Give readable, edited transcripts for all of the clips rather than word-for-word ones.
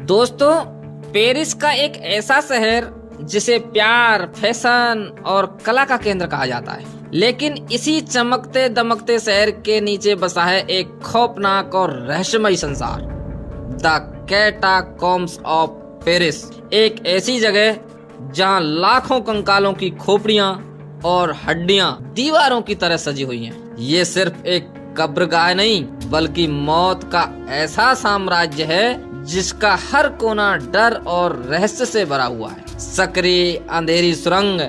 दोस्तों, पेरिस का एक ऐसा शहर जिसे प्यार, फैशन और कला का केंद्र कहा जाता है, लेकिन इसी चमकते दमकते शहर के नीचे बसा है एक खौफनाक और रहस्यमयी संसार, द कैटाकॉम्ब्स ऑफ पेरिस। एक ऐसी जगह जहां लाखों कंकालों की खोपड़ियां और हड्डियां दीवारों की तरह सजी हुई हैं। ये सिर्फ एक कब्रगाह नहीं, बल्कि मौत का ऐसा साम्राज्य है जिसका हर कोना डर और रहस्य से भरा हुआ है। सकरी अंधेरी सुरंग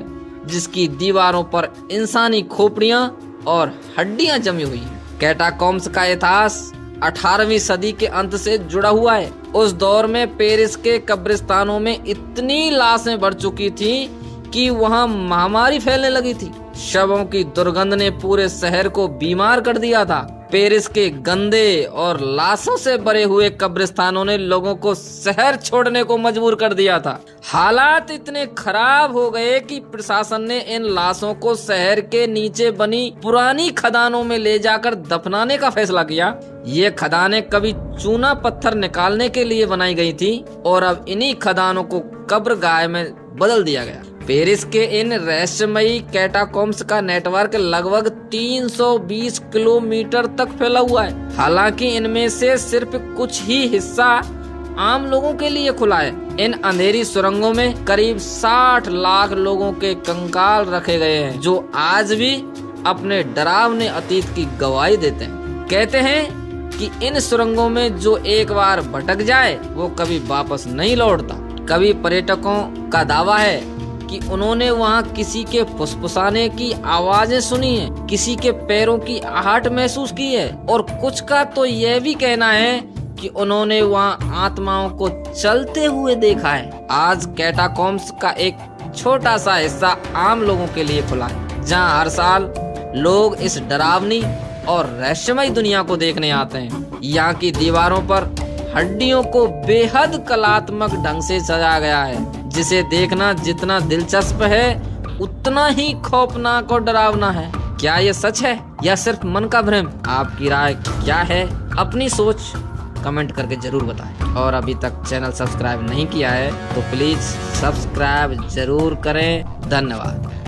जिसकी दीवारों पर इंसानी खोपड़ियां और हड्डियां जमी हुई हैं। कैटाकॉम्ब्स का इतिहास 18वीं सदी के अंत से जुड़ा हुआ है। उस दौर में पेरिस के कब्रिस्तानों में इतनी लाशें बढ़ चुकी थी कि वहां महामारी फैलने लगी थी। शवों की दुर्गंध ने पूरे शहर को बीमार कर दिया था। पेरिस के गंदे और लाशों से भरे हुए कब्रिस्तानों ने लोगों को शहर छोड़ने को मजबूर कर दिया था। हालात इतने खराब हो गए कि प्रशासन ने इन लाशों को शहर के नीचे बनी पुरानी खदानों में ले जाकर दफनाने का फैसला किया। ये खदानें कभी चूना पत्थर निकालने के लिए बनाई गई थी और अब इन्हीं खदानों को कब्रगाह में बदल दिया गया। पेरिस के इन रहस्यमयी कैटाकॉम्ब्स का नेटवर्क लगभग 320 किलोमीटर तक फैला हुआ है। हालांकि इनमें से सिर्फ कुछ ही हिस्सा आम लोगों के लिए खुला है। इन अंधेरी सुरंगों में करीब 60 लाख लोगों के कंकाल रखे गए हैं, जो आज भी अपने डरावने अतीत की गवाही देते हैं। कहते हैं कि इन सुरंगों में जो एक बार भटक जाए वो कभी वापस नहीं लौटता। कभी पर्यटकों का दावा है कि उन्होंने वहां किसी के फुसफुसाने की आवाजें सुनी है, किसी के पैरों की आहट महसूस की है, और कुछ का तो यह भी कहना है कि उन्होंने वहां आत्माओं को चलते हुए देखा है। आज कैटाकॉम्ब्स का एक छोटा सा हिस्सा आम लोगों के लिए खुला है, जहां हर साल लोग इस डरावनी और रहस्यमयी दुनिया को देखने आते हैं। यहाँ की दीवारों पर हड्डियों को बेहद कलात्मक ढंग से सजाया गया है, जिसे देखना जितना दिलचस्प है उतना ही खौफनाक और डरावना है। क्या ये सच है या सिर्फ मन का भ्रम? आपकी राय क्या है? अपनी सोच कमेंट करके जरूर बताएं। और अभी तक चैनल सब्सक्राइब नहीं किया है तो प्लीज सब्सक्राइब जरूर करें। धन्यवाद।